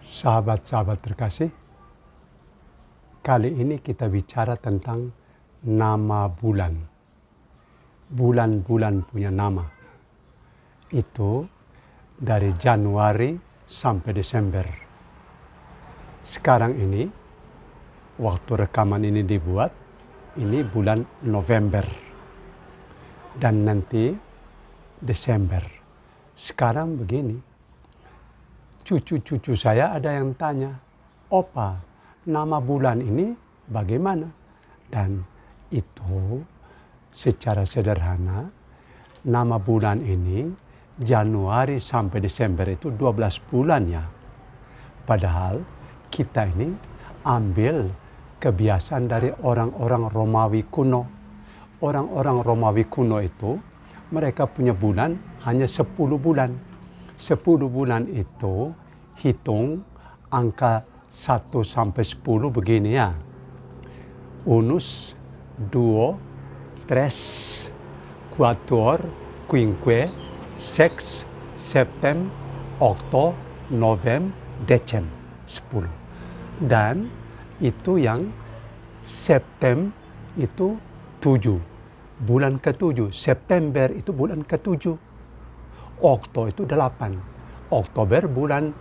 Sahabat-sahabat terkasih, kali ini kita bicara tentang nama bulan. Bulan-bulan punya nama. Itu dari Januari sampai Desember. Sekarang ini, waktu rekaman ini dibuat, ini bulan November. Dan nanti Desember. Sekarang begini. Cucu-cucu saya ada yang tanya, "Opa, nama bulan ini bagaimana?" Dan itu secara sederhana, nama bulan ini Januari sampai Desember itu 12 bulan ya. Padahal kita ini ambil kebiasaan dari orang-orang Romawi kuno. Orang-orang Romawi kuno itu mereka punya bulan hanya 10 bulan. 10 bulan itu hitung angka 1 sampai 10 begini ya. Unus, duo, tres, quator, quinque, sex, septem, octo, novem, decem. 10. Dan itu yang Septem itu 7. Bulan ke-7. September itu bulan ke-7. Okto itu 8. Oktober bulan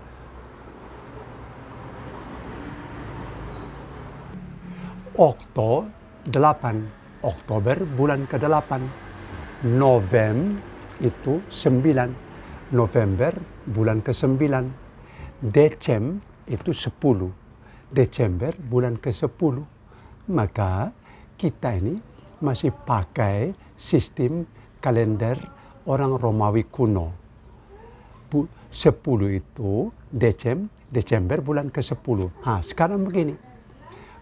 Okto 8. Oktober bulan ke-8. Novem itu 9. November bulan ke-9. Decem itu 10. Desember bulan ke-10. Maka kita ini masih pakai sistem kalender orang Romawi kuno. 10 itu Desember bulan ke-10. Sekarang begini.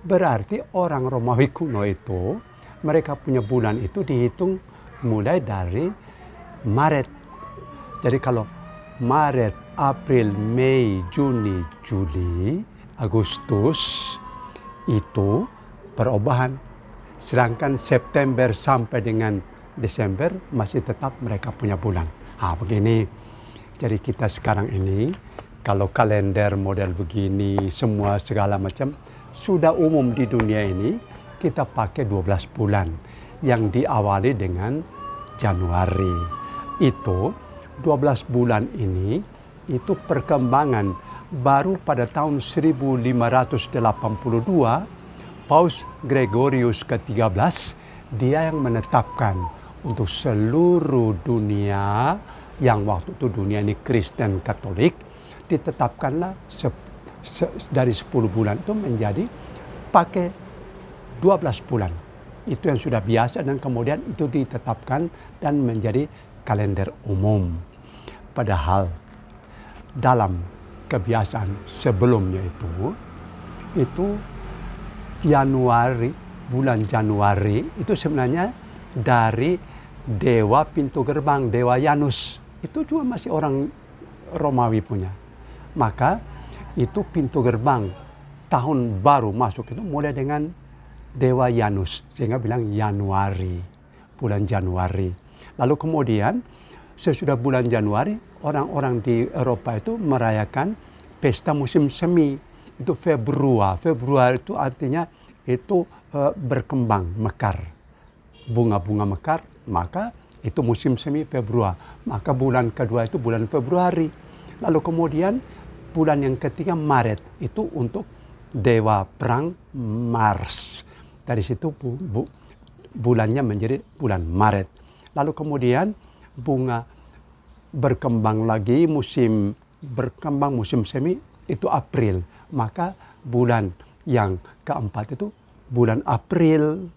Berarti orang Romawi kuno itu, mereka punya bulan itu dihitung mulai dari Maret. Jadi kalau Maret, April, Mei, Juni, Juli, Agustus itu perubahan. Sedangkan September sampai dengan Desember masih tetap mereka punya bulan. Begini. Jadi kita sekarang ini kalau kalender model begini semua segala macam sudah umum di dunia ini, kita pakai 12 bulan yang diawali dengan Januari. Itu 12 bulan ini itu perkembangan baru pada tahun 1582 Paus Gregorius ke-13 dia yang menetapkan untuk seluruh dunia yang waktu itu dunia ini Kristen Katolik, ditetapkanlah dari 10 bulan itu menjadi pakai 12 bulan. Itu yang sudah biasa dan kemudian itu ditetapkan dan menjadi kalender umum. Padahal dalam kebiasaan sebelumnya itu Januari, bulan Januari itu sebenarnya dari dewa pintu gerbang, dewa Janus. Itu juga masih orang Romawi punya. Maka itu pintu gerbang tahun baru masuk itu mulai dengan dewa Janus. Sehingga bilang Januari, bulan Januari. Lalu kemudian sesudah bulan Januari, orang-orang di Eropa itu merayakan pesta musim semi. Itu Februari. Februari itu artinya itu berkembang, mekar. Bunga-bunga mekar, maka itu musim semi Februari. Maka bulan kedua itu bulan Februari. Lalu kemudian bulan yang ketiga Maret itu untuk dewa perang Mars. Dari situ bulannya menjadi bulan Maret. Lalu kemudian bunga berkembang lagi, musim berkembang musim semi itu April. Maka bulan yang keempat itu bulan April.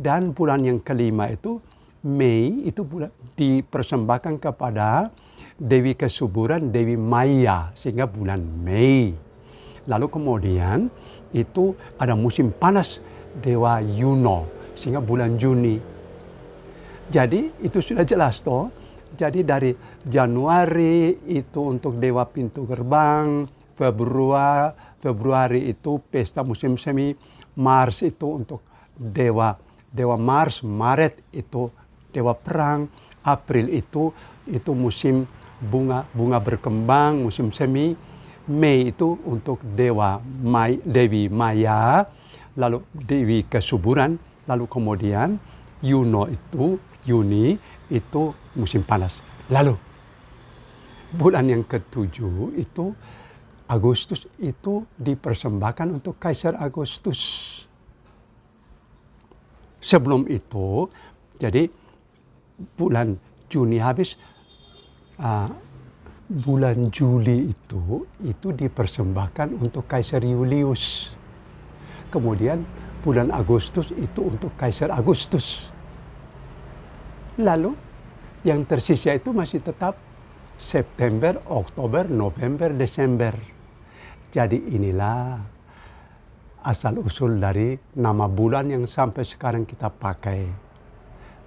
Dan bulan yang kelima itu Mei, itu bulan dipersembahkan kepada Dewi Kesuburan, Dewi Maya, sehingga bulan Mei. Lalu kemudian itu ada musim panas Dewa Yuno, sehingga bulan Juni. Jadi itu sudah jelas toh. Jadi dari Januari itu untuk Dewa Pintu Gerbang, Februari itu pesta musim semi, Mars itu untuk Dewa Mars, Maret itu dewa perang, April itu musim bunga berkembang, musim semi, Mei itu untuk Dewi Maya, lalu Dewi kesuburan, lalu kemudian Juni itu musim panas. Lalu bulan yang ketujuh itu Agustus itu dipersembahkan untuk Kaisar Agustus. Sebelum itu, jadi bulan Juni habis, bulan Juli itu dipersembahkan untuk Kaisar Julius. Kemudian bulan Agustus itu untuk Kaisar Agustus. Lalu yang tersisa itu masih tetap September, Oktober, November, Desember. Jadi inilah asal-usul dari nama bulan yang sampai sekarang kita pakai.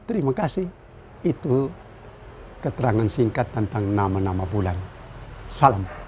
Terima kasih. Itu keterangan singkat tentang nama-nama bulan. Salam.